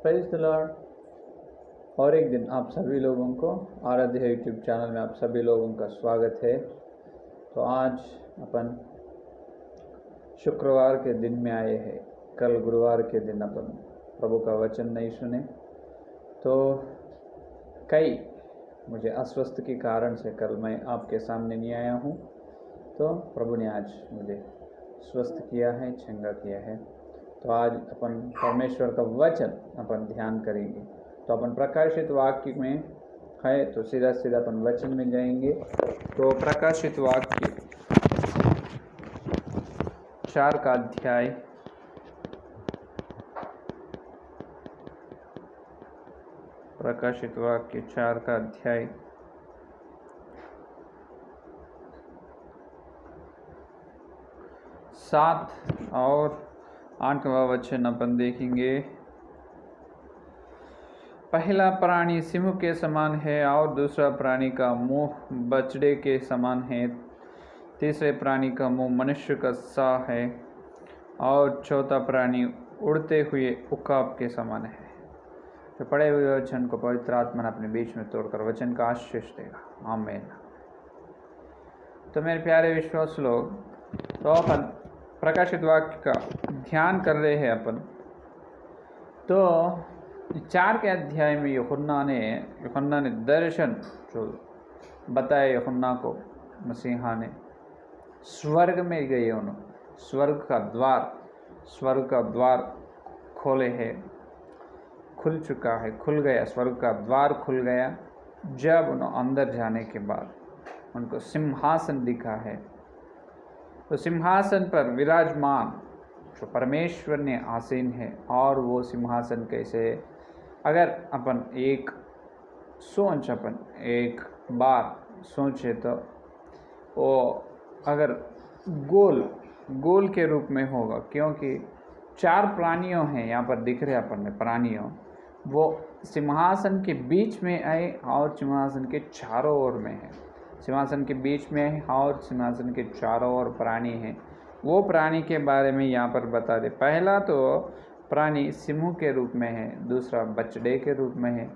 Praise the Lord. और एक दिन आप सभी लोगों को आराध्य यूट्यूब चैनल में आप सभी लोगों का स्वागत है। तो आज अपन शुक्रवार के दिन में आए हैं। कल गुरुवार के दिन अपन प्रभु का वचन नहीं सुने, तो कई मुझे अस्वस्थ के कारण से कल मैं आपके सामने नहीं आया हूँ। तो प्रभु ने आज मुझे स्वस्थ किया है, चंगा किया है। तो आज अपन परमेश्वर का वचन अपन ध्यान करेंगे। तो अपन प्रकाशित वाक्य में है, तो सीधा सीधा अपन वचन में जाएंगे। तो प्रकाशित वाक्य 4 का अध्याय प्रकाशित वाक्य 4 का अध्याय 7 और 8वां वचन अपन देखेंगे। पहला प्राणी सिंह के समान है और दूसरा प्राणी का मुंह बछड़े के समान है। तीसरे प्राणी का मुंह मनुष्य का सा है और चौथा प्राणी उड़ते हुए उकाब के समान है। तो पढ़े हुए वचन को पवित्र आत्मा अपने बीच में तोड़कर वचन का आशीष देगा। आमीन। तो मेरे प्यारे विश्वास लोग, तो अपन प्रकाशित वाक्य का ध्यान कर रहे हैं अपन। तो 4 के अध्याय में यूहन्ना ने दर्शन जो बताया यूहन्ना को, मसीहा ने स्वर्ग में गए। उन्होंने स्वर्ग का द्वार खोले है, खुल चुका है, खुल गया। स्वर्ग का द्वार खुल गया जब उन्होंने अंदर जाने के बाद उनको सिंहासन दिखा है। तो सिंहासन पर विराजमान जो परमेश्वर ने आसीन है। और वो सिंहासन कैसे, अगर अपन एक बार सोचे तो वो अगर गोल के रूप में होगा, क्योंकि 4 प्राणियों हैं यहाँ पर दिख रहे अपन में प्राणियों। वो सिंहासन के बीच में आए और सिंहासन के चारों ओर में है। सिंहासन के बीच में है और सिंहासन के चारों ओर प्राणी हैं। वो प्राणी के बारे में यहाँ पर बता दे। पहला तो प्राणी सिंह के रूप में है, दूसरा बछड़े के रूप में है,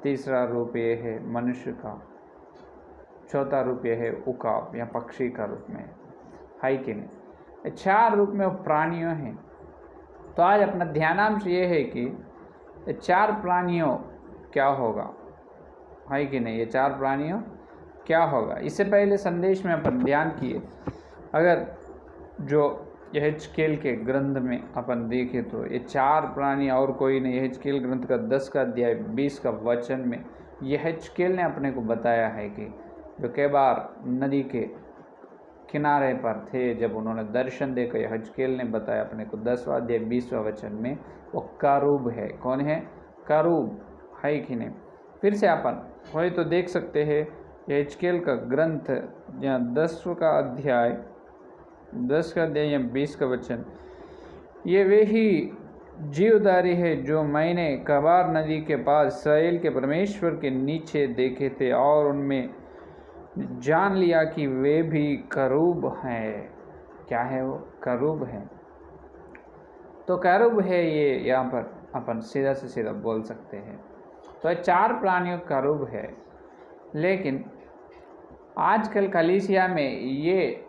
तीसरा रूप ये है मनुष्य का, चौथा रूप ये है उकाब या पक्षी का रूप में है कि नहीं। 4 रूप में प्राणियों हैं। तो आज अपना ध्यानांश ये है कि 4 प्राणियों क्या होगा, है कि नहीं। ये 4 प्राणियों क्या होगा, इससे पहले संदेश में अपन ध्यान किए। अगर जो यहेजकेल के ग्रंथ में अपन देखें तो ये 4 प्राणी और कोई नहीं। यहेजकेल ग्रंथ का 10 का अध्याय 20 का वचन में यहेजकेल ने अपने को बताया है कि जो केबार नदी के किनारे पर थे, जब उन्होंने दर्शन देखा, यहेजकेल ने बताया अपने को 10वां अध्याय 20वां वचन में, वो करूब है। कौन है? करूब, है कि नहीं। फिर से अपन वही तो देख सकते हैं यहेजकेल का ग्रंथ या 10 का अध्याय या 20 का वचन, ये वे ही जीवधारी है जो मैंने कबार नदी के पास इस्राएल के परमेश्वर के नीचे देखे थे और उनमें जान लिया कि वे भी करूब हैं। क्या है वो? करूब है। तो करूब है, ये यहाँ पर अपन सीधा से सीधा बोल सकते हैं। तो 4 प्राणियों करूब है। लेकिन आजकल कलीसिया में ये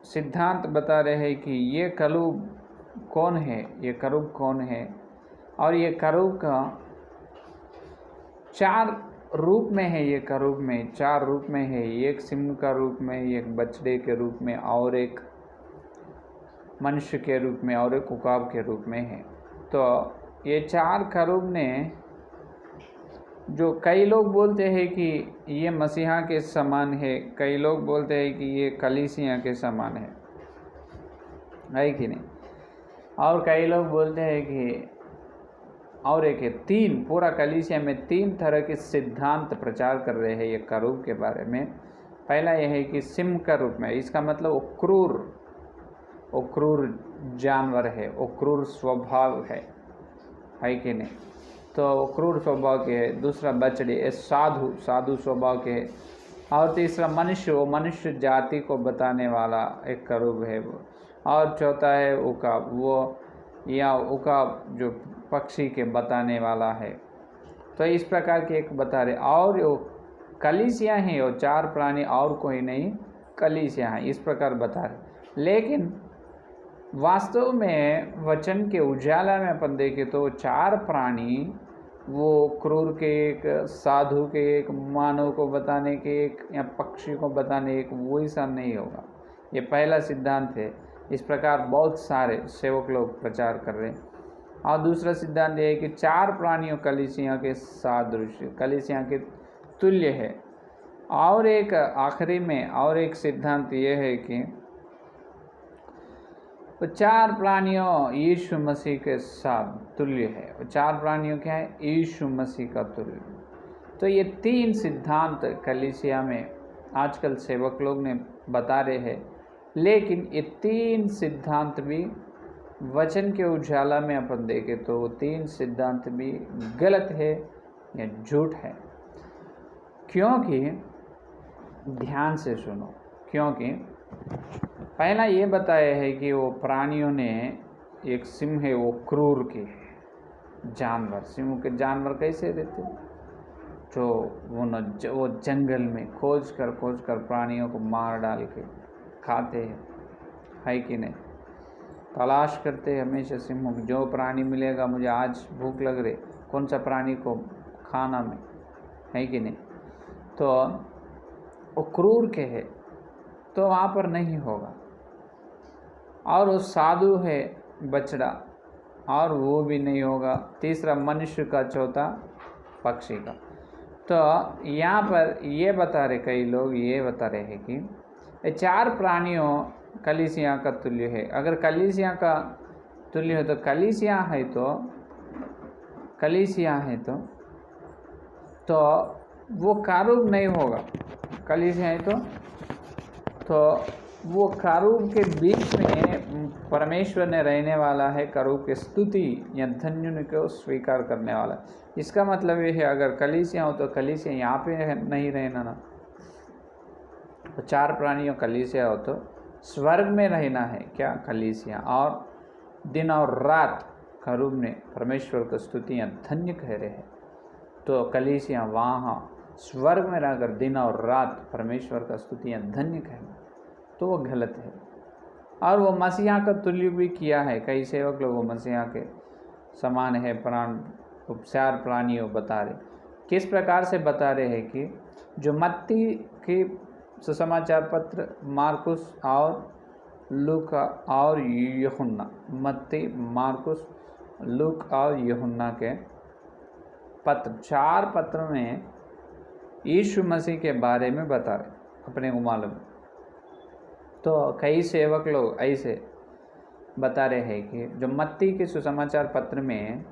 सिद्धांत बता रहे हैं कि ये करूब कौन है, ये करूब कौन है। और ये करूब का 4 रूप में है। ये करूब में 4 रूप में है। एक सिंह का रूप में, एक बछड़े के रूप में, और एक मनुष्य के रूप में, और एक उकाब के रूप में है। तो ये 4 करूब ने, जो कई लोग बोलते हैं कि ये मसीहा के समान है, कई लोग बोलते हैं कि ये कलीसिया के समान है कि नहीं। और कई लोग बोलते हैं कि और एक है 3, पूरा कलीसिया में 3 तरह के सिद्धांत प्रचार कर रहे हैं ये करूब के बारे में। पहला यह है कि सिंह का रूप में, इसका मतलब वो क्रूर जानवर है, वो क्रूर स्वभाव है कि नहीं। तो वो क्रूर स्वभाव के है। दूसरा बछड़े, साधु स्वभाव के है। और तीसरा मनुष्य, वो मनुष्य जाति को बताने वाला एक करूब है वो। और चौथा है उकाब, वो या उकाब जो पक्षी के बताने वाला है। तो इस प्रकार के एक बता रहे। और वो कलीसिया हैं, वो 4 प्राणी और कोई नहीं, कलीसिया हैं, इस प्रकार बता रहे। लेकिन वास्तव में वचन के उजाला में अपन देखें तो 4 प्राणी वो क्रूर के एक, साधु के एक, मानव को बताने के एक, या पक्षी को बताने एक, वो ऐसा नहीं होगा। ये पहला सिद्धांत है। इस प्रकार बहुत सारे सेवक लोग प्रचार कर रहे हैं। और दूसरा सिद्धांत ये है कि 4 प्राणियों कलीसिया के सादृश्य, कलीसिया के तुल्य है। और एक आखिरी में और एक सिद्धांत ये है कि वो 4 प्राणियों यीशु मसीह के साथ तुल्य है। वो 4 प्राणियों क्या है? यीशु मसीह का तुल्य। तो ये 3 सिद्धांत कलीसिया में आजकल सेवक लोग ने बता रहे हैं। लेकिन ये 3 सिद्धांत भी वचन के उजाला में अपन देखें तो वो 3 सिद्धांत भी गलत है या झूठ है। क्योंकि ध्यान से सुनो, क्योंकि पहला ये बताया है कि वो प्राणियों ने, एक सिंह है वो क्रूर के जानवर, सिंह के जानवर कैसे रहते, जो वो जंगल में खोज कर प्राणियों को मार डाल के खाते हैं, है कि नहीं? तलाश करते हैं हमेशा सिंह, जो प्राणी मिलेगा, मुझे आज भूख लग रही, कौन सा प्राणी को खाना में, है कि नहीं? तो वो क्रूर के है तो वहाँ पर नहीं होगा। और वो साधु है बछड़ा, और वो भी नहीं होगा। तीसरा मनुष्य का, चौथा पक्षी का। तो यहाँ पर ये बता रहे, कई लोग ये बता रहे हैं कि ये 4 प्राणियों कलीसिया का तुल्य है। अगर कलीसिया का तुल्य है तो कलीसिया है तो वो कारूब नहीं होगा। कलीसिया है तो वो कारूब के बीच में परमेश्वर ने रहने वाला है, कारूब के स्तुति या धन्य को स्वीकार करने वाला। इसका मतलब ये है, अगर कलीसिया हो तो कलीसिया यहाँ पे नहीं रहना ना, तो 4 प्राणियों कलीसिया हो तो स्वर्ग में रहना है क्या? कलीसिया। और दिन और रात कारूब ने परमेश्वर को स्तुतियाँ धन्य कह रहे हैं, तो कलीसिया वहाँ स्वर्ग में रहकर दिन और रात परमेश्वर का स्तुतियाँ धन्य कहना, तो वो गलत है। और वो मसीहा का तुल्य भी किया है। कई सेवक लोग वो मसीहा के समान है, प्राण उपचार प्राणियों बता रहे। किस प्रकार से बता रहे हैं कि जो मत्ती की सुसमाचार पत्र, मार्कुस और लूका और यूहन्ना, मत्ती, मार्कुस, लूक और यूहन्ना के पत्र, 4 पत्र में यीशु मसीह के बारे में बता रहे अपने को मालूम। तो कई सेवक लोग ऐसे बता रहे हैं कि जो मत्ती के सुसमाचार पत्र में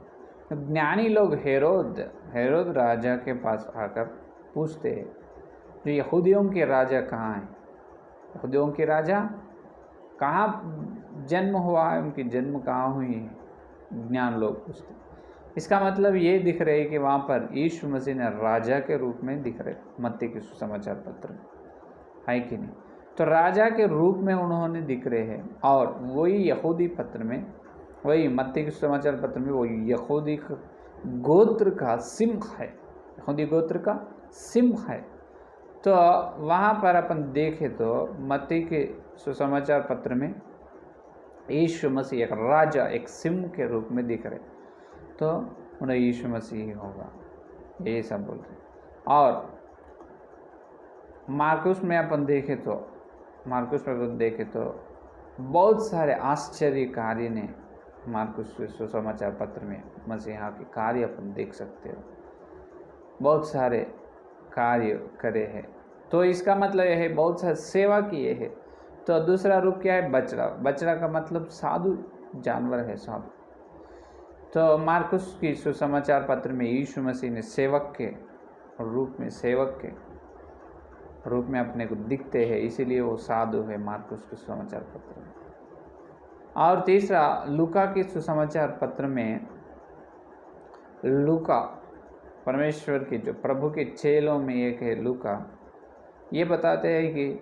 ज्ञानी लोग हेरोद राजा के पास आकर पूछते हैं, जो यहूदियों के राजा कहाँ हैं? यहूदियों के राजा कहाँ जन्म हुआ है, उनकी जन्म कहाँ हुई है? ज्ञान लोग पूछते। इसका मतलब ये दिख रहे है कि वहाँ पर यीशु मसीह ने राजा के रूप में दिख रहे मत्ती के सुसमाचार पत्र में, है कि नहीं? तो राजा के रूप में उन्होंने दिख रहे हैं। और वही यहूदी पत्र में, वही मत्ती के सुसमाचार पत्र में वो यहूदी गोत्र का सिंह है, यहूदी गोत्र का सिंह है। तो वहाँ पर अपन देखें तो मत्ती के सुसमाचार पत्र में यीशु मसीह एक राजा, एक सिंह के रूप में दिख रहे, तो उन्हें यीशु मसीह ही होगा, ये सब बोल रहे। और मार्कुस में अपन देखें तो बहुत सारे आश्चर्य कार्य ने मार्कुस के सुसमाचार पत्र में मसीहा के कार्य अपन देख सकते हो, बहुत सारे कार्य करे हैं। तो इसका मतलब यह है बहुत सारी सेवा किए है। तो दूसरा रूप क्या है? बछड़ा का मतलब साधु जानवर है, साधु। तो मार्कुस की सुसमाचार पत्र में यीशु मसीह ने सेवक के रूप में अपने को दिखते हैं, इसीलिए वो साधु है मार्कुस के सुसमाचार पत्र में। और तीसरा, लूका के सुसमाचार पत्र में लूका परमेश्वर के जो प्रभु के चेलों में एक है लूका, ये बताते हैं कि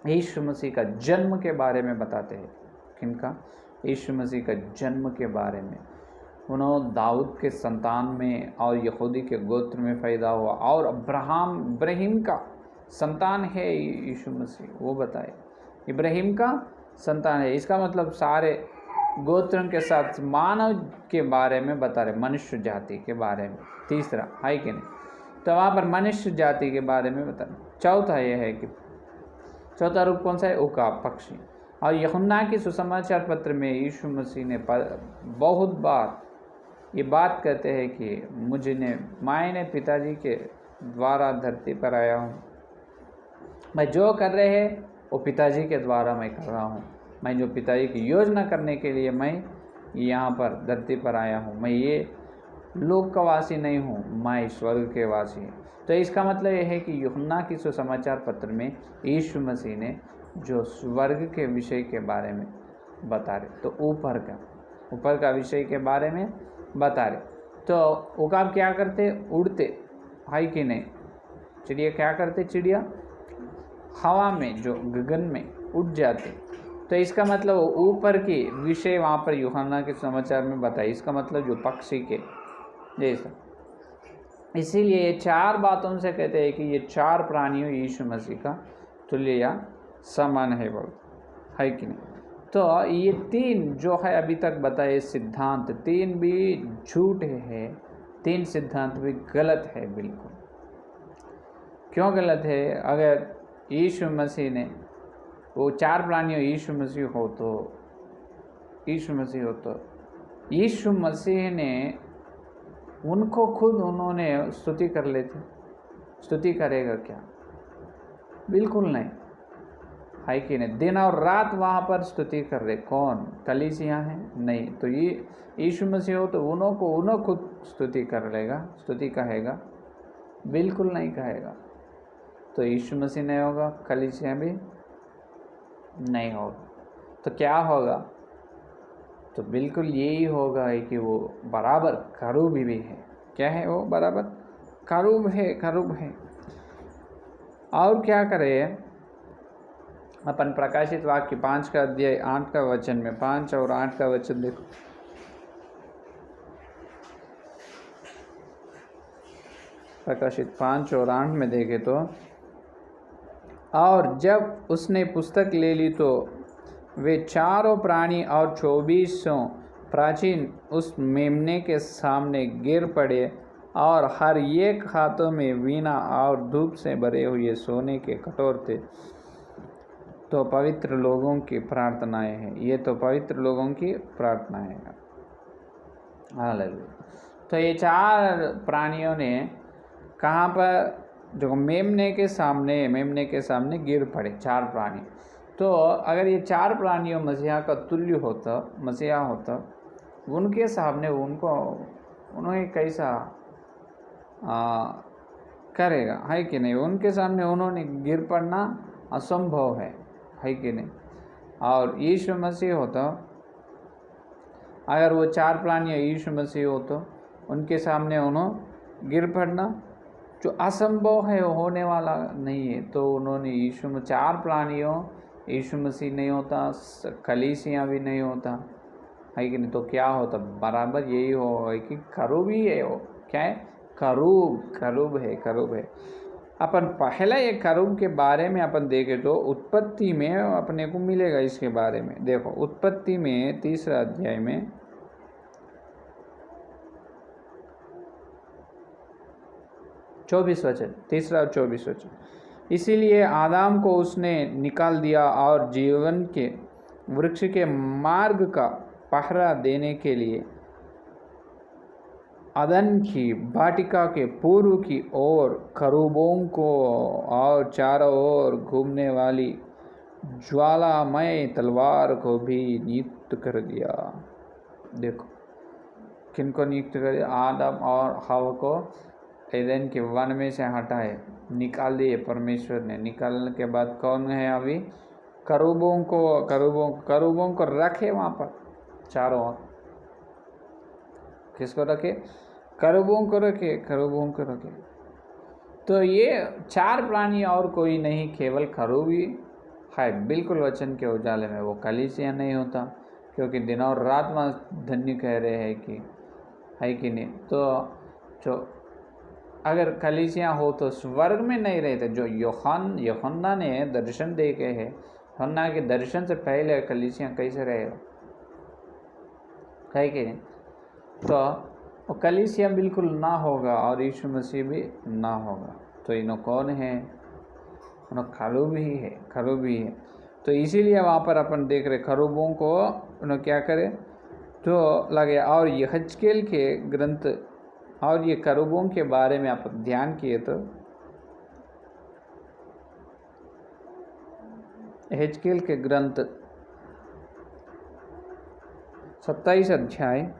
यीशु मसीह का जन्म के बारे में बताते हैं। किनका? यीशु मसीह का जन्म के बारे में। उन्होंने दाऊद के संतान में और यहूदी के गोत्र में पैदा हुआ और इब्राहिम का संतान है यीशु मसीह, वो बताए इब्राहिम का संतान है। इसका मतलब सारे गोत्रों के साथ मानव के बारे में बता रहे, मनुष्य जाति के बारे में। तीसरा है कि नहीं, तो वहाँ पर मनुष्य जाति के बारे में बता रहे। चौथा यह है कि चौथा रूप कौन सा है, उकाब पक्षी। और यूहन्ना के सुसमाचार पत्र में यीशु मसीह ने बहुत बार ये बात कहते हैं कि मैंने पिताजी के द्वारा धरती पर आया हूँ, मैं जो कर रहे हैं वो पिताजी के द्वारा मैं कर रहा हूँ, मैं जो पिताजी की योजना करने के लिए मैं यहाँ पर धरती पर आया हूँ, मैं ये लोक का वासी नहीं हूँ, मैं स्वर्ग के वासी हूँ। तो इसका मतलब ये है कि यूहन्ना की सुसमाचार पत्र में यीशु मसीह ने जो स्वर्ग के विषय के बारे में बता रहे, तो ऊपर का विषय के बारे में बता रहे। तो उकाब क्या करते, उड़ते, है कि नहीं। चिड़िया क्या करते, चिड़िया हवा में जो गगन में उड़ जाते। तो इसका मतलब ऊपर की विषय वहाँ पर यूहन्ना के समाचार में बताई। इसका मतलब जो पक्षी के जैसा। इसीलिए ये चार बातों से कहते हैं कि ये चार प्राणियों यीशु मसीह का तुल्य या समान है, बोल है कि नहीं। तो ये तीन जो है अभी तक बताए सिद्धांत, तीन भी झूठ है, तीन सिद्धांत भी गलत है बिल्कुल। क्यों गलत है, अगर यीशु मसीह ने वो चार प्राणियों यीशु मसीह हो तो यीशु मसीह ने उनको खुद उन्होंने स्तुति कर लेते, स्तुति करेगा क्या, बिल्कुल नहीं, है कि नहीं। दिन और रात वहाँ पर स्तुति कर रहे, कौन, कलीसिया है, नहीं। तो ये यीशु मसीह हो तो उन्हों खुद स्तुति कर लेगा, स्तुति कहेगा, बिल्कुल नहीं कहेगा। तो यीशु मसीह नहीं होगा, कलीसिया भी नहीं होगा, तो क्या होगा, तो बिल्कुल यही होगा है कि वो बराबर करूब भी है। क्या है वो, बराबर करूब है। और क्या करे, अपन प्रकाशित वाक्य 5 का अध्याय 8 का वचन में 5 और 8 का वचन देखो। प्रकाशित 5 और 8 में देखे तो, और जब उसने पुस्तक ले ली तो वे चारों प्राणी और 24 प्राचीन उस मेमने के सामने गिर पड़े और हर एक हाथों में वीणा और धूप से भरे हुए सोने के कटोर थे। तो पवित्र लोगों की प्रार्थनाएं हैं, ये तो पवित्र लोगों की प्रार्थनाएं हैं। हालेलुया। तो ये चार प्राणियों ने कहाँ पर, जो मेमने के सामने गिर पड़े, चार प्राणी। तो अगर ये चार प्राणियों मसीहा का तुल्य होता, मसीहा होता, उनके सामने उन्हें कैसा करेगा, है कि नहीं। उनके सामने उन्होंने गिर पड़ना असंभव है कि नहीं। और यीशु मसीह होता, अगर वो चार प्राणियाँ यीशु मसीह हो तो उनके सामने उन्होंने गिर पड़ना जो असंभव है, होने वाला नहीं है। तो उन्होंने चार प्राणियों यीशु मसीह नहीं होता, कलीसियाँ भी नहीं होता, है कि नहीं। तो क्या होता, बराबर यही होगा कि करूब ही है। वो क्या है, करूब है। अपन पहला एक करूब के बारे में अपन देखें तो उत्पत्ति में अपने को मिलेगा इसके बारे में। देखो उत्पत्ति में 3 अध्याय में 24 वचन, 3 और 24 वचन। इसीलिए आदम को उसने निकाल दिया और जीवन के वृक्ष के मार्ग का पहरा देने के लिए अदन की वाटिका के पूर्व की ओर करूबों को और चारों ओर घूमने वाली ज्वालामय तलवार को भी नियुक्त कर दिया। देखो किनको नियुक्त कर दिया, आदम और हवा को एदन के वन में से हटाए, निकाल दिए परमेश्वर ने। निकालने के बाद कौन है, अभी करूबों को रखे वहाँ पर चारों ओर। किसको रखे, करूबों को रखे। तो ये चार प्राणी और कोई नहीं, केवल करूब ही है बिल्कुल वचन के उजाले में। वो कलीसिया नहीं होता, क्योंकि दिन और रात में धन्य कह रहे हैं कि है कि नहीं। तो जो अगर कलीसियाँ हो तो स्वर्ग में नहीं रहते। जो यूहन्ना ने दर्शन देखे हैं, यूहन्ना के दर्शन से पहले कलीसियाँ कैसे रहेगा, है कि नहीं। तो वो कलीसिया बिल्कुल ना होगा और यीशु मसीह भी ना होगा। तो इन्हों कौन है, उन्हों खरूब ही है, खरूब ही है। तो इसीलिए वहाँ पर अपन देख रहे खरूबों को उन्होंने क्या करे तो लगे। और यहेजकेल के ग्रंथ और ये करूबों के बारे में आप ध्यान किए तो यहेजकेल के ग्रंथ 27 अध्याय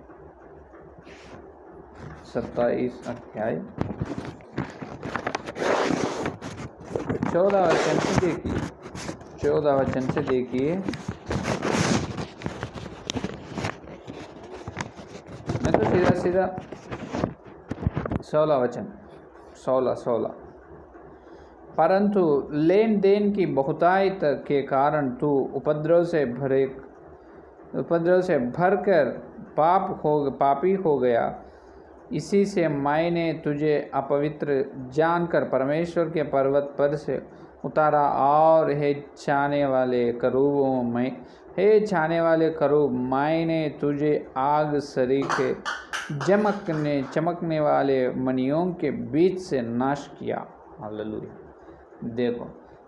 14 वचन से देखिए, 14 वचन से देखिए। मैं तो सीधा 16 वचन 16 परंतु लेन देन की बहुताई के कारण तू उपद्रव से भरकर पापी हो गया। इसी से मैंने तुझे अपवित्र जानकर परमेश्वर के पर्वत पर से उतारा और हे छाने वाले करूब मैंने तुझे आग सरीखे चमकने वाले मणियों के बीच से नाश किया। हालेलुया। देखो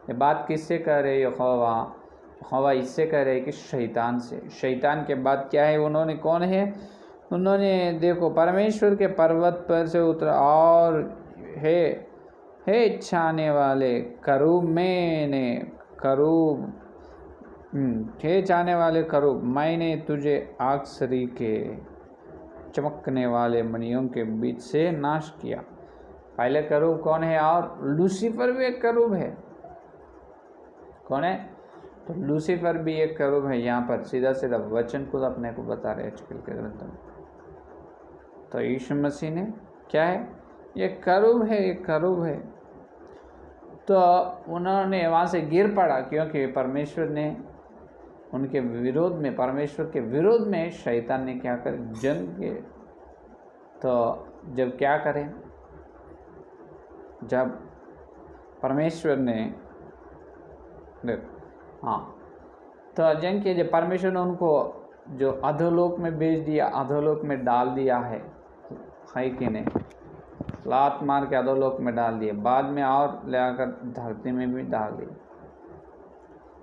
ये बात किससे कह रहे यहोवा इससे कह रहे कि शैतान के बाद क्या है, उन्होंने कौन है, उन्होंने देखो परमेश्वर के पर्वत पर से उतरा और हे छाने वाले करूब हे छाने वाले करूब मैंने तुझे आग सरीखे चमकने वाले मणियों के बीच से नाश किया। पहले करूब कौन है, और लूसीफर भी एक करूब है। कौन है, तो लूसीफर भी एक करूब है। यहाँ पर सीधा वचन खुद अपने को बता रहे यहेजकेल के ग्रंथ में। तो यीशु मसीह ने क्या है, ये करूब है। तो उन्होंने वहाँ से गिर पड़ा क्योंकि परमेश्वर ने उनके विरोध में, परमेश्वर के विरोध में शैतान ने क्या कर जंग किए। तो जब क्या करें, जब परमेश्वर ने तो जंग किए, जब परमेश्वर ने उनको जो अधोलोक में भेज दिया, अधोलोक में डाल दिया है कि नहीं, लात मार के अधोलोक में डाल दिए, बाद में और ले आकर धरती में भी डाल दिए।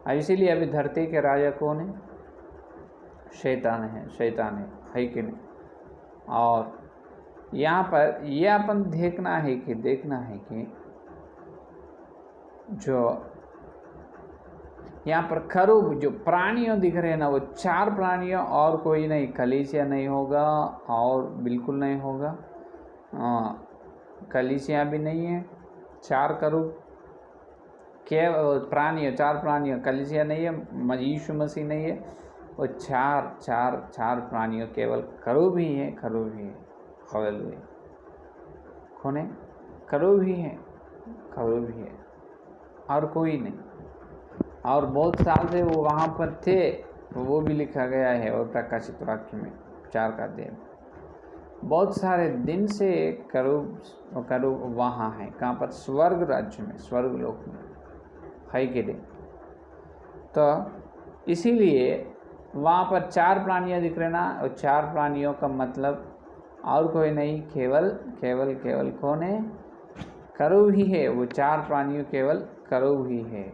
इसीलिए अभी धरती के राजा कौन है, शैतान है कि नहीं। और यहाँ पर यह अपन देखना है कि जो यहाँ पर खरूब जो प्राणियों दिख रहे हैं ना, वो 4 प्राणियों, और कोई नहीं, कलीसिया नहीं होगा और बिल्कुल नहीं होगा, कलीसिया भी नहीं है। 4 करूब के प्राणियों, 4 प्राणियों, कलीसिया नहीं है, यीशु मसीह नहीं है, वो 4 प्राणियों केवल करूब ही है। हालेलुया। कौन है, करूब ही है और कोई नहीं। और बहुत साल से वो वहाँ पर थे, वो भी लिखा गया है और प्रकाशित वाक्य में 4 का अध्याय। बहुत सारे दिन से करूब वहाँ है, कहाँ पर, स्वर्ग राज्य में, स्वर्ग लोक में, है कि नहीं। तो इसीलिए वहाँ पर 4 प्राणियाँ दिख रहे ना, और 4 प्राणियों का मतलब और कोई नहीं, केवल कौन है, करूब ही है। वो 4 प्राणियों केवल करूब ही है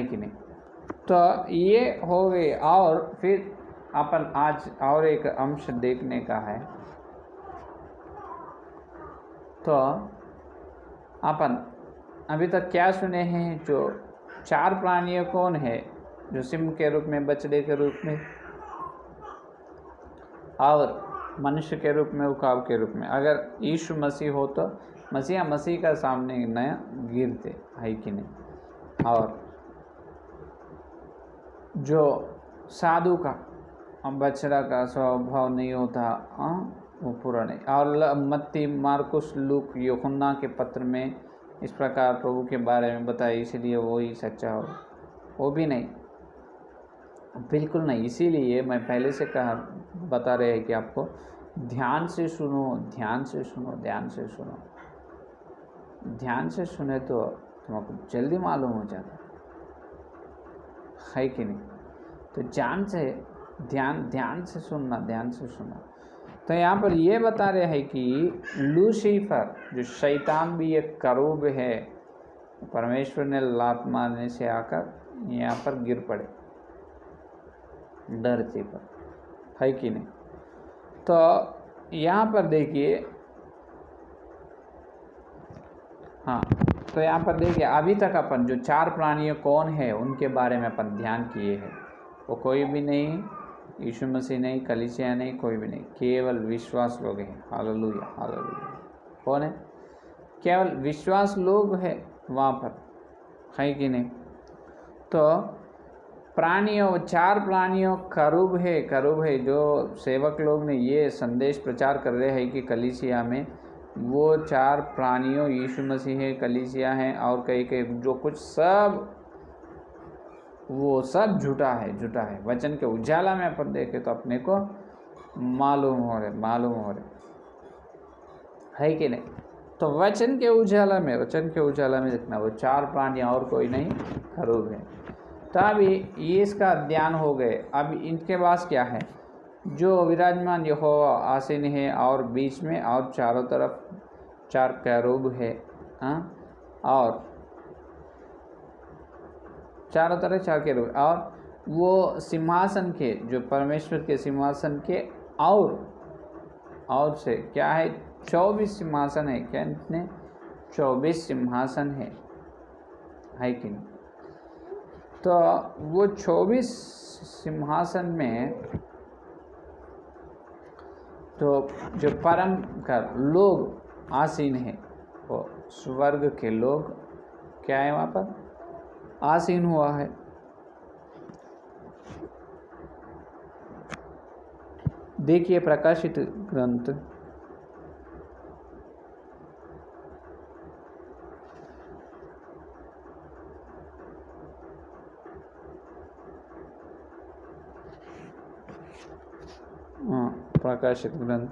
कि नहीं। तो ये हो गए। और फिर अपन आज और एक अंश देखने का है। तो अपन अभी तक क्या सुने हैं, जो 4 प्राणियों कौन है, जो सिंह के रूप में, बछड़े के रूप में और मनुष्य के रूप में, उकाब के रूप में। अगर यीशु मसीह हो तो मसीह का सामने नया गिरते, है कि नहीं। और जो साधु का बछड़ा का स्वभाव नहीं होता, वो पूरा नहीं। और मत्ती, मार्कुस, लूक, यूहन्ना के पत्र में इस प्रकार प्रभु के बारे में बताया, इसलिए वो ही सच्चा हो, वो भी नहीं। बिल्कुल नहीं, इसीलिए मैं पहले से बता रहे हैं कि आपको ध्यान से सुनो, ध्यान से सुनो, ध्यान से सुनो। ध्यान से सुने तो तुमको जल्दी मालूम हो जाता है कि नहीं। तो ध्यान से सुनना, ध्यान से सुनना। तो यहाँ पर ये बता रहे हैं कि लूसीफर जो शैतान भी एक करूब है, परमेश्वर ने लात मारने से आकर यहाँ पर गिर पड़े धरती पर, है कि नहीं। तो यहाँ पर देखिए, हाँ, तो यहाँ पर देखिए अभी तक अपन जो 4 प्राणियों कौन है उनके बारे में अपन ध्यान किए हैं। वो कोई भी नहीं, यीशु मसीह नहीं, कलीसिया नहीं, कोई भी नहीं, केवल विश्वास लोग हैं। Hallelujah, hallelujah. कौन है? केवल विश्वास लोग हैं वहाँ पर, है कि नहीं। तो प्राणियों, 4 प्राणियों करूब है जो सेवक लोग ने ये संदेश प्रचार कर रहे हैं कि कलीसिया में वो 4 प्राणियों यीशु मसीह है, कलीसिया है और कई जो कुछ सब वो सब झूठा है। वचन के उजाला में अपन देखे तो अपने को मालूम हो रहे है कि नहीं। तो वचन के उजाला में देखना, वो 4 प्राणी और कोई नहीं, करूब है। तो अभी ये इसका ध्यान हो गए। अब इनके पास क्या है? जो विराजमान यहोवा आसीन है और बीच में और चारों तरफ 4 करूब है, हाँ, और चारों तरफ 4 करूब, और वो सिंहासन के, जो परमेश्वर के सिंहासन के और से क्या है, 24 सिंहासन है। क्या इतने 24 सिंहासन है कि नहीं। तो वो 24 सिंहासन में तो जो परम कर लोग आसीन है, वो स्वर्ग के लोग क्या है वहाँ पर आसीन हुआ है। देखिए प्रकाशित ग्रंथ प्रकाशित ग्रंथ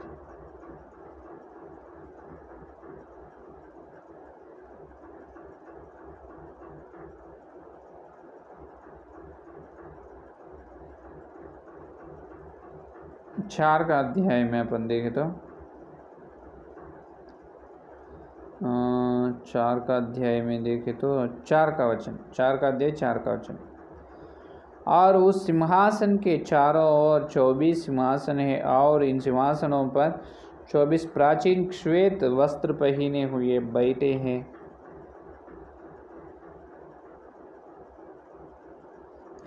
4 का अध्याय में अपन देखें तो 4 का अध्याय में देखें तो 4 का वचन, 4 का अध्याय 4 का वचन। और उस सिंहासन के चारों ओर 24 सिंहासन है और इन सिंहासनों पर 24 प्राचीन श्वेत वस्त्र पहने हुए बैठे हैं।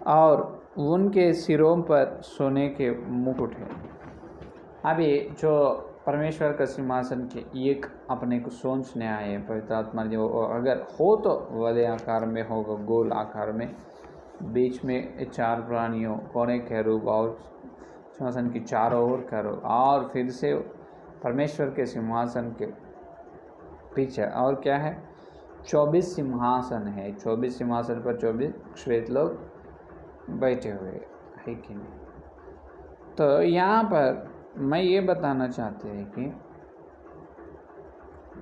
और उनके सिरों पर सोने के मुकुट है। अभी जो परमेश्वर का सिंहासन के एक अपने को सोचने आए पवित्र आत्मा, जो अगर हो तो वलय आकार में होगा, गोल आकार में, बीच में 4 प्राणियों, कोने कैरूब और सिंहासन की चारों ओर कैरूब, और फिर से परमेश्वर के सिंहासन के पीछे और क्या है, 24 सिंहासन है। 24 सिंहासन पर 24 श्वेत लोग बैठे हुए है कि नहीं। तो यहाँ पर मैं ये बताना चाहते हैं कि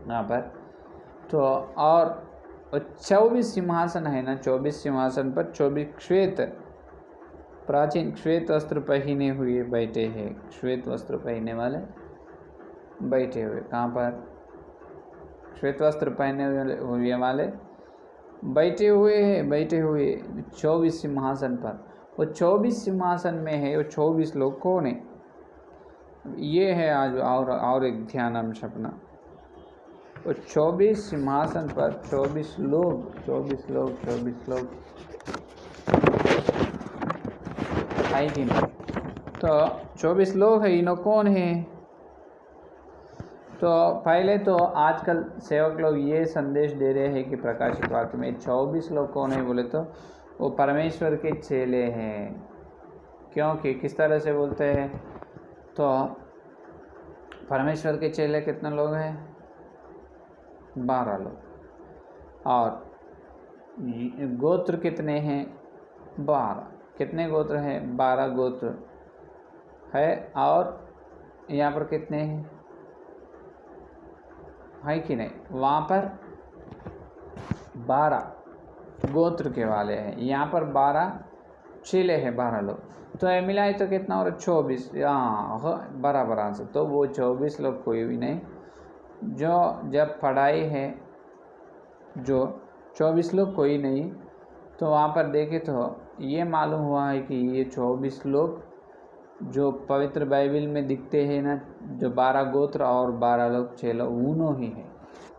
यहाँ पर तो और 24 सिंहासन है ना, 24 सिंहासन पर 24 श्वेत प्राचीन श्वेत वस्त्र पहने हुए बैठे हैं। श्वेत वस्त्र पहने वाले बैठे हुए, कहाँ पर? श्वेत वस्त्र पहने हुए वाले बैठे हुए 24 सिंहासन पर। वो 24 सिंहासन में है, वो 24 लोग कौन है? ये है आज और एक ध्यान अंश अपना। वो 24 सिंहासन पर 24 लोग है कि नहीं। तो 24 लोग है, इन्हों कौन है? तो पहले तो आजकल सेवक लोग ये संदेश दे रहे हैं कि प्रकाशित वाक्य में 24 लोग कौन है बोले तो वो परमेश्वर के चेले हैं। क्योंकि किस तरह से बोलते हैं तो परमेश्वर के चेले कितने लोग हैं? 12 लोग। और गोत्र कितने हैं? 12। कितने गोत्र हैं? 12 गोत्र है। और यहाँ पर कितने हैं, है कि नहीं? वहाँ पर 12 गोत्र के वाले हैं, यहाँ पर 12 चेले हैं, 12 लोग। तो ये मिलाए तो कितना हो रहा है? 24। हाँ बराबर आंसर। तो वो 24 लोग कोई भी नहीं, जो जब पढ़ाई है जो 24 लोग कोई नहीं, तो वहाँ पर देखे तो ये मालूम हुआ है कि ये 24 लोग जो पवित्र बाइबल में दिखते हैं ना, जो 12 गोत्र और 12 लोग चेलो, उन्हों ही है।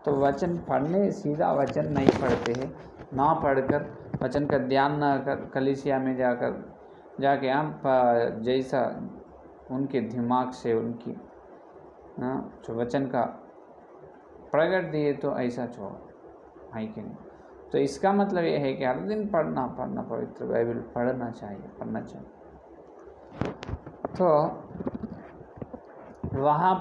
तो वचन पढ़ने, सीधा वचन नहीं पढ़ते हैं, ना पढ़कर वचन का ध्यान ना कर कलीसिया में जाके हम जैसा उनके दिमाग से उनकी जो वचन का प्रकट दिए तो ऐसा छोड़, है कि नहीं? तो इसका मतलब ये है कि हर दिन पढ़ना पवित्र बाइबल पढ़ना चाहिए। तो वहाँ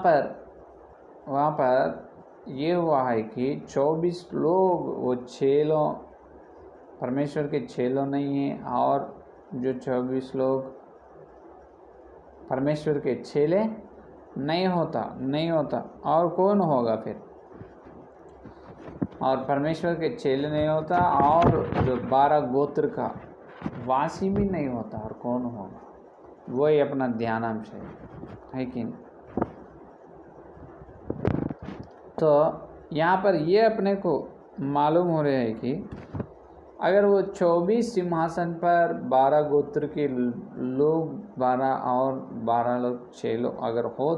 पर ये हुआ है कि 24 लोग वो चेलों, परमेश्वर के चेलों नहीं हैं, और जो 24 लोग परमेश्वर के चेले नहीं होता और कौन होगा फिर? और परमेश्वर के चेले नहीं होता और जो 12 गोत्र का वासी भी नहीं होता, और कौन होगा? वही अपना ध्यानांश है कि नहीं? तो यहाँ पर ये अपने को मालूम हो रहा है कि अगर वो 24 सिंहासन पर 12 गोत्र के लोग, 12 और 12 लोग 6 लोग अगर हो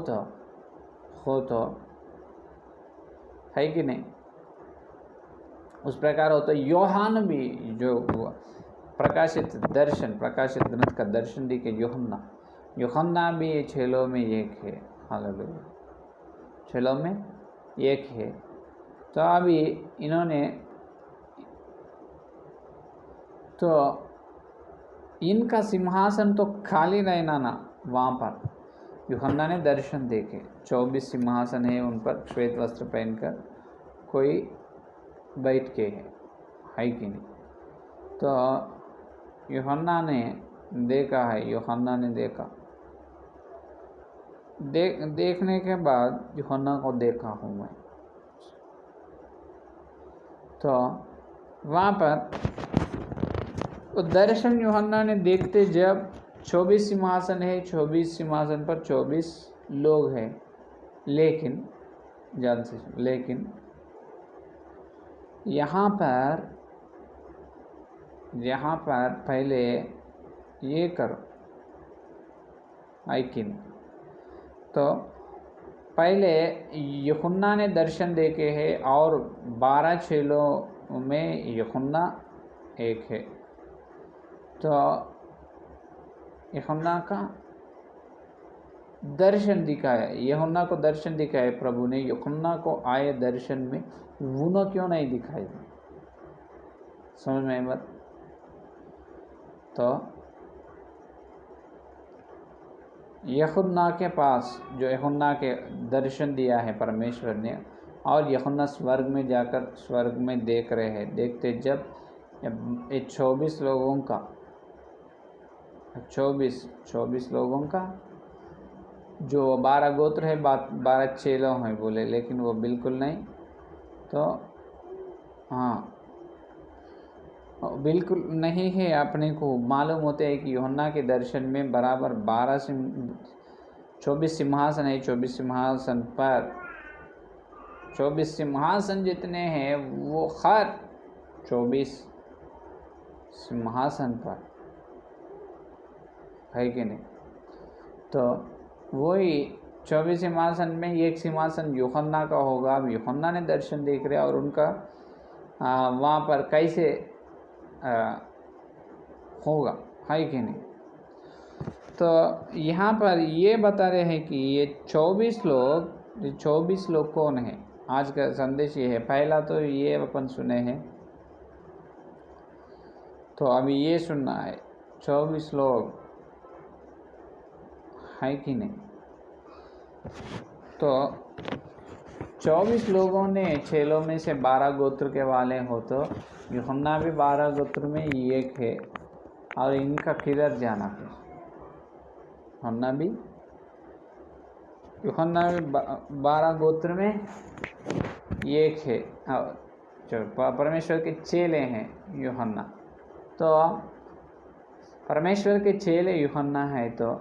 तो है कि नहीं? उस प्रकार हो तो यूहन्ना भी, जो प्रकाशित ग्रंथ का दर्शन दी के यूहन्ना भी 6 में एक है। हालेलुया, 6 में एक है। तो अभी इन्होंने, तो इनका सिंहासन तो खाली रहना ना, वहाँ पर यूहन्ना ने दर्शन देखे 24 सिंहासन है, उन पर श्वेत वस्त्र पहनकर कोई बैठ के है कि नहीं? तो यूहन्ना ने देखा, देखने के बाद यूहन्ना को देखा हूँ मैं। तो वहाँ पर वो दर्शन यूहन्ना ने देखते, जब 24 सिंहासन है, 24 सिंहासन पर 24 लोग हैं, लेकिन यहाँ पर पहले ये करो, आइकिन। तो पहले यूहन्ना ने दर्शन देखे हैं, और 12 चेलों में यूहन्ना एक है। तो यूहन्ना का दर्शन दिखाया, यूहन्ना को दर्शन दिखाया प्रभु ने। यूहन्ना को आए दर्शन में, उन्होंने क्यों नहीं दिखाई? समझ में बात? तो यूहन्ना के पास, जो यूहन्ना के दर्शन दिया है परमेश्वर ने, और यूहन्ना स्वर्ग में जाकर स्वर्ग में देख रहे हैं, देखते जब ये 24 लोगों का 24 लोगों का जो 12 गोत्र है, 12 चेलों हैं बोले, लेकिन वो बिल्कुल नहीं। तो हाँ, बिल्कुल नहीं है। अपने को मालूम होता है कि यूहन्ना के दर्शन में बराबर 24 सिंहासन है। 24 सिंहासन पर 24 सिंहासन जितने हैं, वो हर 24 सिंहासन पर है कि नहीं? तो वही 24 सिंहासन में एक सिंहासन यूहन्ना का होगा। अब यूहन्ना ने दर्शन देख रहे, और उनका वहाँ पर कैसे होगा, है कि नहीं? तो यहाँ पर ये बता रहे हैं कि ये 24 लोग कौन है? आज का संदेश ये है। पहला तो ये अपन सुने हैं, तो अभी ये सुनना है 24 लोग है कि नहीं? तो 24 लोगों ने 6 में से 12 गोत्र के वाले हो, तो यूहन्ना भी 12 गोत्र में एक है। और इनका किधर जाना फिर? यूहन्ना भी 12 गोत्र में एक है, जो परमेश्वर के चेले हैं यूहन्ना। तो परमेश्वर के चेले यूहन्ना है, तो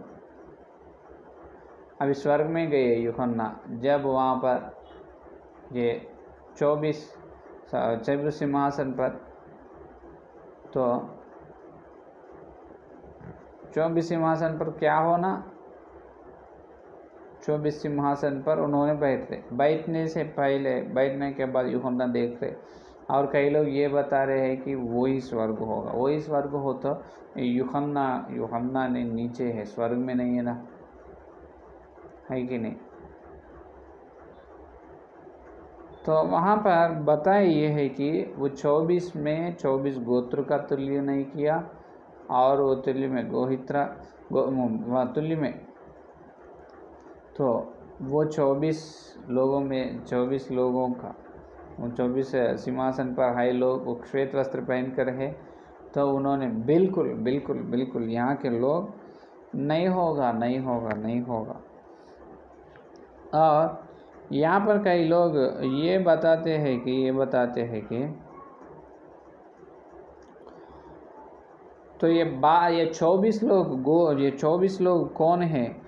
अभी स्वर्ग में गए यूहन्ना, जब वहाँ पर ये 24 सिंहासन पर, तो 24 सिंहासन पर क्या होना? 24 सिंहासन पर उन्होंने बैठने से पहले, बैठने के बाद यूहन्ना देख रहे, और कई लोग ये बता रहे हैं कि वही स्वर्ग होगा। वही स्वर्ग हो तो यूहन्ना ने नीचे है, स्वर्ग में नहीं है ना, है कि नहीं? तो वहाँ पर बताया ये है कि वो 24 में 24 गोत्र का तुल्य नहीं किया, और वो तुल्य में तुल्य में, तो वो 24 लोगों में 24 लोगों का, वो 24 सिंहासन पर है लोग, वो श्वेत वस्त्र पहन कर है, तो उन्होंने बिल्कुल बिल्कुल बिल्कुल यहाँ के लोग नहीं होगा, नहीं होगा, नहीं होगा। और यहाँ पर कई लोग ये बताते हैं कि तो ये 24 लोग ये 24 लोग कौन है?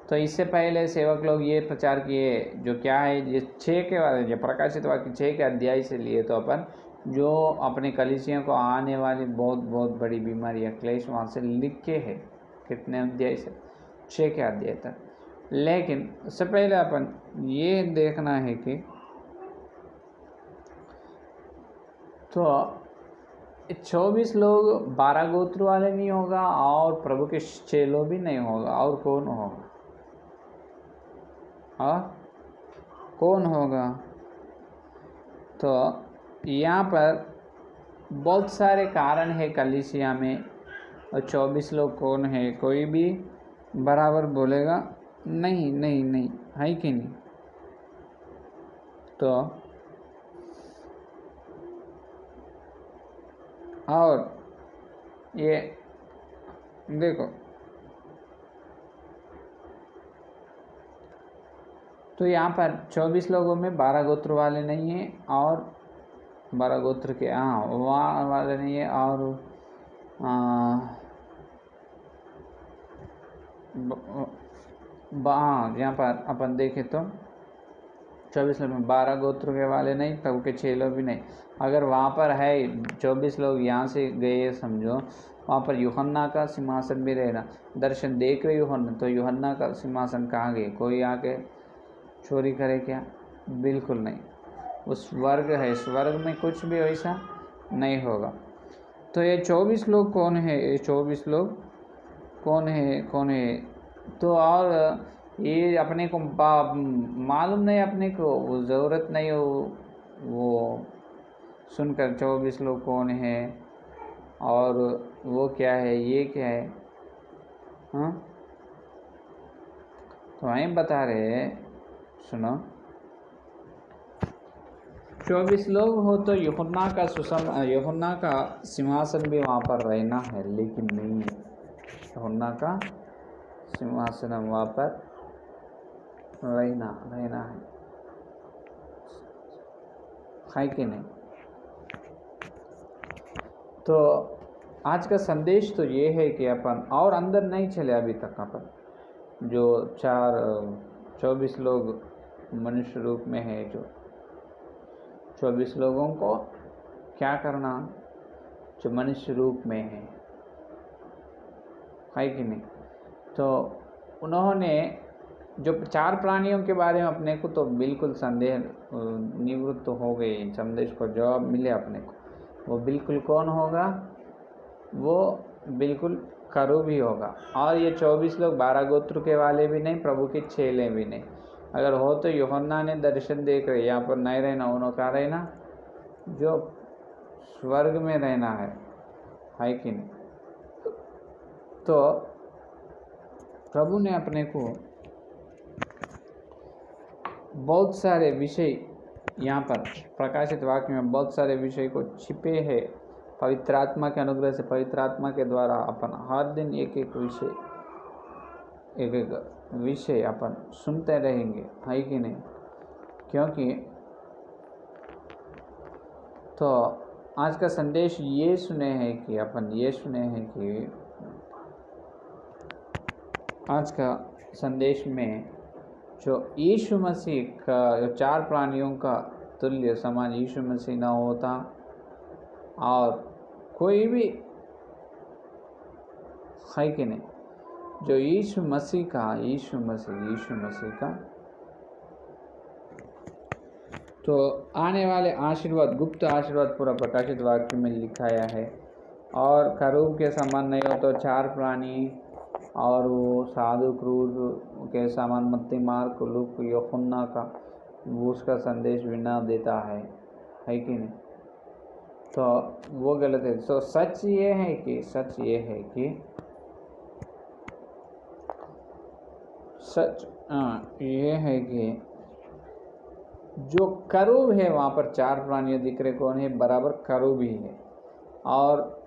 तो इससे पहले सेवक लोग ये प्रचार किए, जो क्या है, ये 6 के वाले, जो प्रकाशित वाक्य 6 के अध्याय से लिए, तो अपन जो अपने कलीसियों को आने वाली बहुत बहुत बड़ी बीमारी या क्लेश वहाँ से लिख के है, कितने अध्याय से? 6 के अध्याय तक। लेकिन उससे पहले अपन ये देखना है कि तो 24 लोग 12 गोत्र वाले नहीं होगा, और प्रभु के चेलों भी नहीं होगा, और कौन होगा? और कौन होगा? तो यहाँ पर बहुत सारे कारण है कलीसिया में, और 24 लोग कौन है कोई भी बराबर बोलेगा नहीं, नहीं, नहीं, है कि नहीं? तो और ये देखो, तो यहाँ पर 24 लोगों में 12 गोत्र वाले नहीं हैं, और 12 गोत्र के वहाँ वाले नहीं है, और यहाँ पर अपन देखें तो 24 लोग में 12 गोत्र के वाले नहीं, प्रभु के 6 लोग भी नहीं। अगर वहाँ पर है 24 लोग यहाँ से गए, समझो वहाँ पर यूहन्ना का सिंहासन भी रहना, दर्शन देख रहे यूहन्ना, तो यूहन्ना का सिंहासन कहाँ गए? कोई आके चोरी करे क्या? बिल्कुल नहीं। उस स्वर्ग है, स्वर्ग में कुछ भी वैसा नहीं होगा। तो ये 24 लोग कौन है? ये 24 लोग कौन है? तो और ये अपने को मालूम नहीं, अपने को वो ज़रूरत नहीं हो वो सुनकर 24 लोग कौन है और वो क्या है, ये क्या है, हाँ? तो वहीं बता रहे हैं, सुनो, 24 लोग हो तो यूहन्ना का सिंहासन भी वहाँ पर रहना है, लेकिन नहीं है। यूहन्ना का सिंहासन वहाँ पर रहना है कि नहीं? तो आज का संदेश तो ये है कि अपन और अंदर नहीं चले अभी तक। अपन जो 24 लोग मनुष्य रूप में है, जो 24 लोगों को क्या करना, जो मनुष्य रूप में है कि नहीं? तो उन्होंने जो 4 प्राणियों के बारे में अपने को तो बिल्कुल संदेह निवृत्त हो गए, संदेश को जवाब मिले अपने को। वो बिल्कुल कौन होगा? वो बिल्कुल करूब ही होगा। और ये 24 लोग 12 गोत्र के वाले भी नहीं, प्रभु के चेले भी नहीं। अगर हो तो यूहन्ना ने दर्शन देख रहे, यहाँ पर नहीं रहना, उन्होंने कहा रहना जो स्वर्ग में रहना है कि नहीं? तो प्रभु ने अपने को बहुत सारे विषय यहाँ पर प्रकाशित वाक्य में बहुत सारे विषय को छिपे हैं पवित्र आत्मा के अनुग्रह से, पवित्र आत्मा के द्वारा अपन हर दिन एक एक विषय अपन सुनते रहेंगे, है कि नहीं? क्योंकि तो आज का संदेश ये सुने हैं कि आज का संदेश में जो यीशु मसीह का जो 4 प्राणियों का तुल्य समान यीशु मसीह न होता और कोई भी, है कि नहीं? जो यीशु मसीह का तो आने वाले आशीर्वाद, गुप्त आशीर्वाद पूरा प्रकाशित वाक्य में लिखाया है। और खरूब के समान नहीं हो तो 4 प्राणी और वो साधु क्रूर के समान मत्ती, मार्क, लूक, यूहन्ना का उसका संदेश भी ना देता है कि नहीं? तो वो गलत है। तो सच ये है कि ये है कि जो करूब है वहाँ पर 4 प्राणियों दिख रहे, कौन है? बराबर करूब ही है। और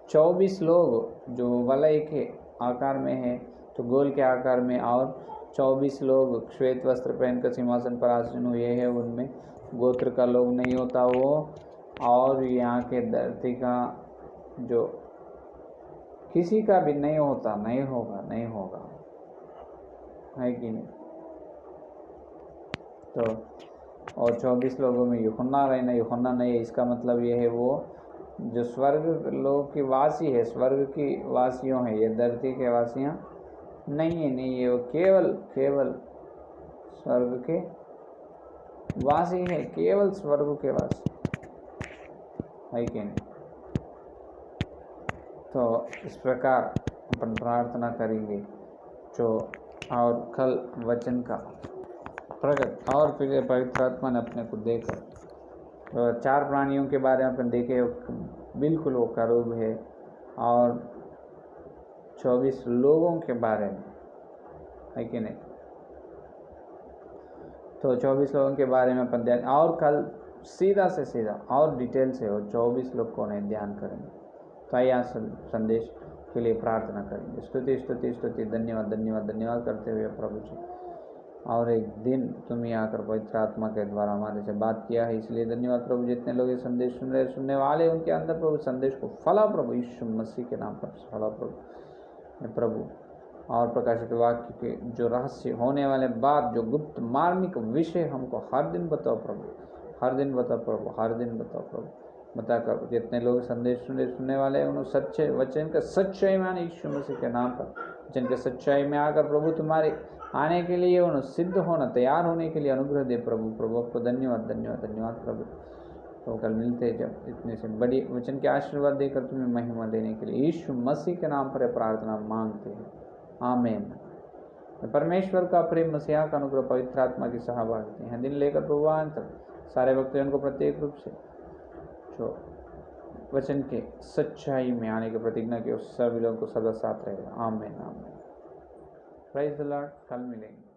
24 लोग जो वलय के आकार में है, तो गोल के आकार में, और 24 लोग श्वेत वस्त्र पहनकर सिंहासन पर आसीन हुए हैं। उनमें गोत्र का लोग नहीं होता वो, और यहाँ के धरती का जो किसी का भी नहीं होता, नहीं होगा, है कि नहीं? तो और 24 लोगों में यूहन्ना नहीं है। इसका मतलब ये है वो जो स्वर्ग लोग की वासी है, स्वर्ग की वासियों है, ये धरती के वासियाँ नहीं है, वो केवल स्वर्ग के वासी है, केवल स्वर्ग के वासी, है कि नहीं? तो इस प्रकार अपन प्रार्थना करेंगे जो, और कल वचन का प्रकट, और फिर पवित्र आत्मा ने अपने को देकर तो 4 प्राणियों के बारे में अपन देखे, बिल्कुल वो करूब है। और 24 लोगों के बारे में, है कि नहीं? तो 24 लोगों के बारे में अपन ध्यान, और कल सीधा से सीधा और डिटेल से वो 24 लोग कौन है ध्यान करेंगे। तो आइए संदेश के लिए प्रार्थना करेंगे। स्तुति धन्यवाद करते हुए प्रभु जी, और एक दिन तुम यहाँ आकर पवित्र आत्मा के द्वारा हमारे से बात किया है, इसलिए धन्यवाद प्रभु। जितने लोग ये संदेश सुनने वाले उनके अंदर प्रभु संदेश को फला प्रभु, यीशु मसीह के नाम पर फला प्रभु। और प्रकाशित वाक्य के जो रहस्य होने वाले बात, जो गुप्त मार्मिक विषय हमको हर दिन बताओ प्रभु, हर दिन बताओ प्रभु। बताकर जितने लोग संदेश सुनने वाले हैं उन्हें सच्चे वचन का सच्चाई में आने, यीशु मसीह के नाम पर वचन के सच्चाई में आकर प्रभु तुम्हारे आने के लिए उन्हें सिद्ध होना, तैयार होने के लिए अनुग्रह दे प्रभु। आपको धन्यवाद प्रभु। तो कल मिलते हैं जब इतने से बड़ी वचन के आशीर्वाद देकर तुम्हें महिमा देने के लिए यीशु मसीह के नाम पर प्रार्थना मांगते हैं, आमीन। परमेश्वर का प्रेम, मसीहा का अनुग्रह, पवित्र आत्मा की सहभागिता हैं दिन लेकर प्रभुवान तक सारे भक्तों को प्रत्येक रूप से जो वचन के सच्चाई में आने की प्रतिज्ञा की उस सभी लोगों को सदा साथ रहेगा, आमीन। Praise the Lord. कल मिलेंगे।